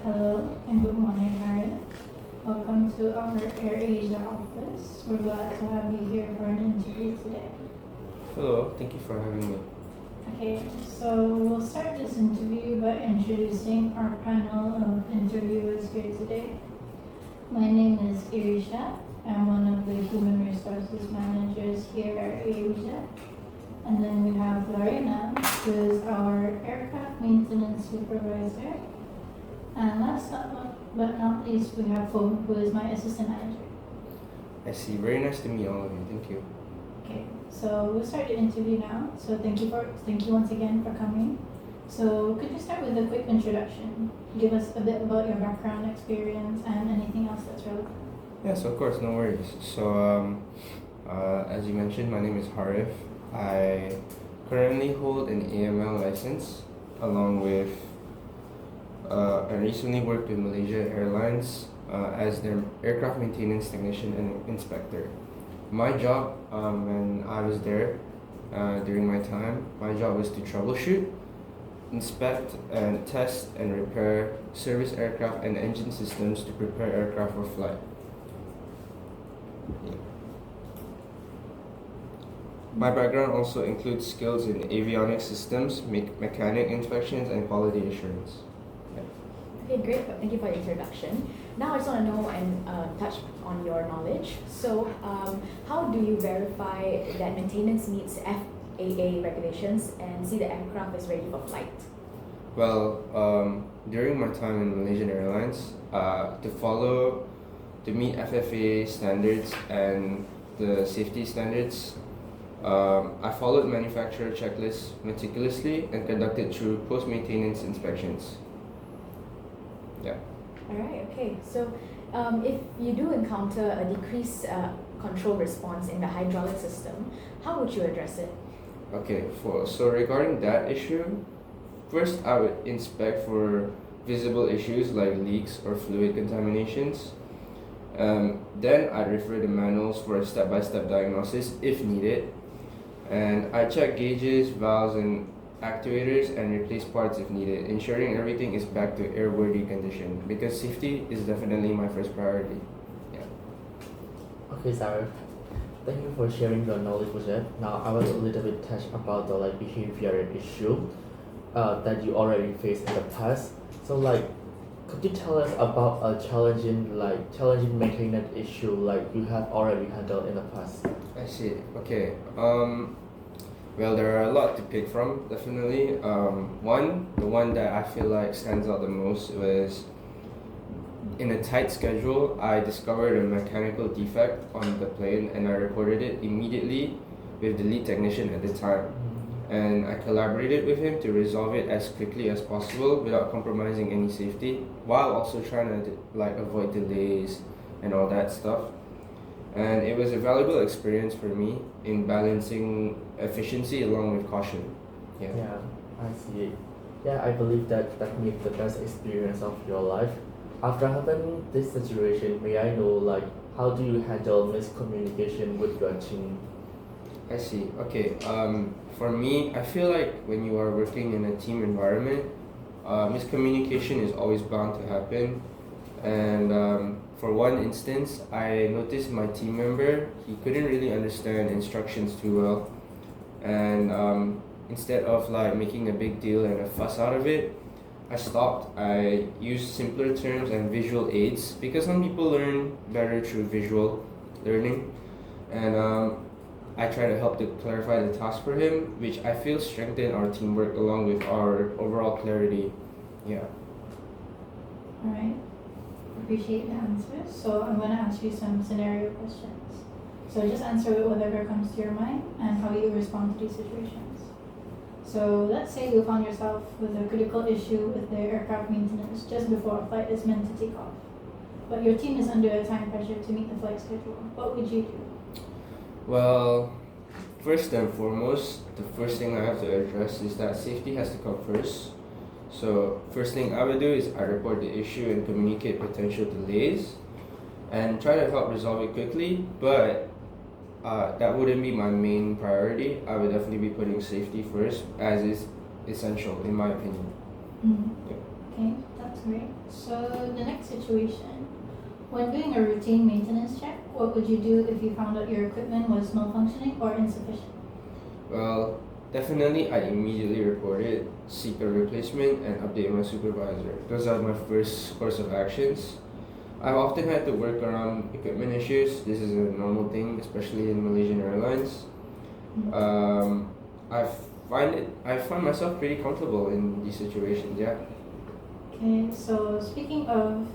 Hello and good morning, Harriet. Welcome to our AirAsia office. We're glad to have you here for an interview today. Hello, thank you for having me. Okay, so we'll start this interview by introducing our panel of interviewers here today. My name is Irisha. I'm one of the human resources managers here at AirAsia. And then we have Lorena, who is our aircraft maintenance supervisor. And last but not least, we have Fong, who is my assistant manager. I see. Very nice to meet all of you. Thank you. Okay, so we'll start the interview now. So thank you once again for coming. So could you start with a quick introduction? Give us a bit about your background, experience, and anything else that's relevant. Yes, of course, no worries. So, as you mentioned, my name is Harif. I currently hold an AML license, along with I recently worked with Malaysia Airlines as their aircraft maintenance technician and inspector. My job when I was there during my time, my job was to troubleshoot, inspect and test and repair service aircraft and engine systems to prepare aircraft for flight. Yeah. My background also includes skills in avionics systems, mechanic inspections, and quality assurance. Okay, great. Thank you for the introduction. Now I just want to know and touch on your knowledge. So, how do you verify that maintenance meets FAA regulations and see the aircraft is ready for flight? Well, during my time in Malaysian Airlines, to meet FFA standards and the safety standards, I followed manufacturer checklists meticulously and conducted through post-maintenance inspections. Yeah. All right. Okay. So, if you do encounter a decreased control response in the hydraulic system, how would you address it? Okay. So regarding that issue, first I would inspect for visible issues like leaks or fluid contaminations. Then I'd refer to manuals for a step-by-step diagnosis if needed. And I check gauges, valves, and actuators and replace parts if needed, ensuring everything is back to airworthy condition because safety is definitely my first priority. Yeah. Okay, Sarah. Thank you for sharing your knowledge with us. Now I was a little bit touched about the behavioral issue that you already faced in the past. So could you tell us about a challenging maintenance issue you have already handled in the past? I see. Okay. Well, there are a lot to pick from, definitely. The one that I feel like stands out the most was in a tight schedule, I discovered a mechanical defect on the plane and I reported it immediately with the lead technician at the time. And I collaborated with him to resolve it as quickly as possible without compromising any safety, while also trying to avoid delays and all that stuff. And it was a valuable experience for me in balancing efficiency along with caution. Yeah. Yeah, I see. Yeah, I believe that made the best experience of your life. After having this situation, may I know how do you handle miscommunication with your team? I see. Okay. For me, I feel like when you are working in a team environment, miscommunication is always bound to happen. And for one instance, I noticed my team member, he couldn't really understand instructions too well. And instead of making a big deal and a fuss out of it, I stopped. I used simpler terms and visual aids because some people learn better through visual learning. And I try to help to clarify the task for him, which I feel strengthened our teamwork along with our overall clarity. Yeah. All right. Appreciate the answers. So I'm going to ask you some scenario questions. So just answer with whatever comes to your mind and how you respond to these situations. So let's say you found yourself with a critical issue with the aircraft maintenance just before a flight is meant to take off. But your team is under a time pressure to meet the flight schedule. What would you do? Well, first and foremost, the first thing I have to address is that safety has to come first. So first thing I would do is I report the issue and communicate potential delays and try to help resolve it quickly, but that wouldn't be my main priority. I would definitely be putting safety first as is essential in my opinion. Yeah. Okay, That's great. So the next situation. When doing a routine maintenance check, what would you do if you found out your equipment was malfunctioning or insufficient? Well, definitely I immediately report it, seek a replacement, and update my supervisor. Those are my first course of actions. I've often had to work around equipment issues. This is a normal thing, especially in Malaysian Airlines. Um, I find myself pretty comfortable in these situations. Yeah. Okay, so speaking of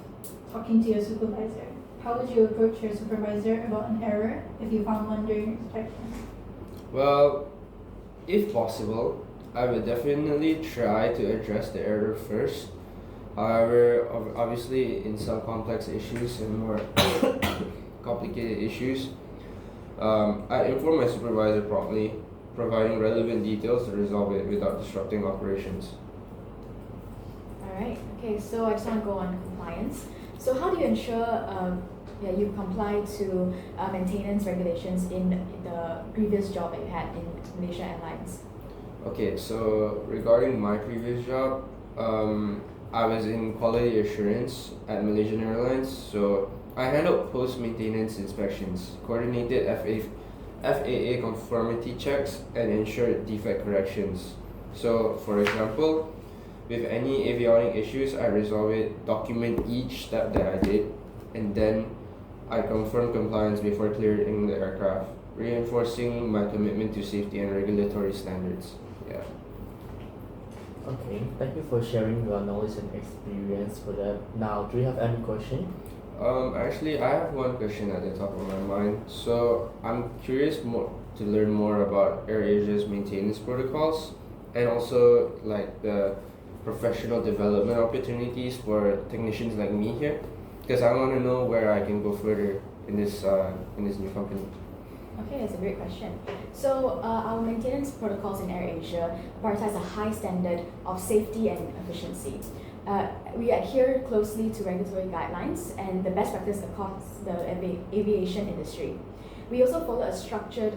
talking to your supervisor, how would you approach your supervisor about an error if you found one during your inspection? Well, if possible, I would definitely try to address the error first. However, obviously, in some complex issues and more complicated issues, I inform my supervisor promptly, providing relevant details to resolve it without disrupting operations. Alright, okay, so I just want to go on compliance. So how do you ensure you comply to maintenance regulations in the previous job that you had in Malaysia Airlines? Okay, so regarding my previous job, I was in quality assurance at Malaysian Airlines, so I handled post-maintenance inspections, coordinated FAA conformity checks, and ensured defect corrections. So, for example, with any avionic issues, I resolve it, document each step that I did, and then I confirm compliance before clearing the aircraft, reinforcing my commitment to safety and regulatory standards. Yeah. Okay, thank you for sharing your knowledge and experience for that. Now, do you have any question? Actually, I have one question at the top of my mind. So I'm curious more to learn more about AirAsia's maintenance protocols and also like the professional development opportunities for technicians like me here, because I want to know where I can go further in this new company. Okay, that's a great question. So our maintenance protocols in AirAsia prioritize a high standard of safety and efficiency. We adhere closely to regulatory guidelines and the best practice across the aviation industry. We also follow a structured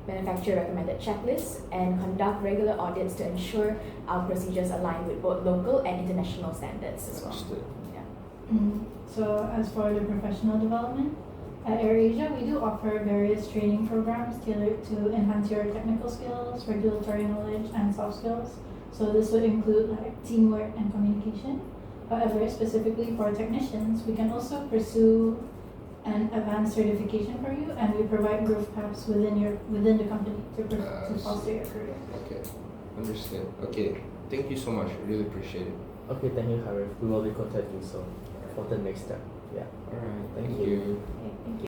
manufacturer recommended checklist and conduct regular audits to ensure our procedures align with both local and international standards as well. Understood. So as for the professional development, at AirAsia, we do offer various training programs tailored to enhance your technical skills, regulatory knowledge, and soft skills. So this would include like teamwork and communication. However, specifically for technicians, we can also pursue an advanced certification for you, and we provide growth paths within the company to foster your career. Okay, understood. Okay, thank you so much. I really appreciate it. Okay, thank you, Harif. We will be contacting you soon for the next step. Yeah. All right. Thank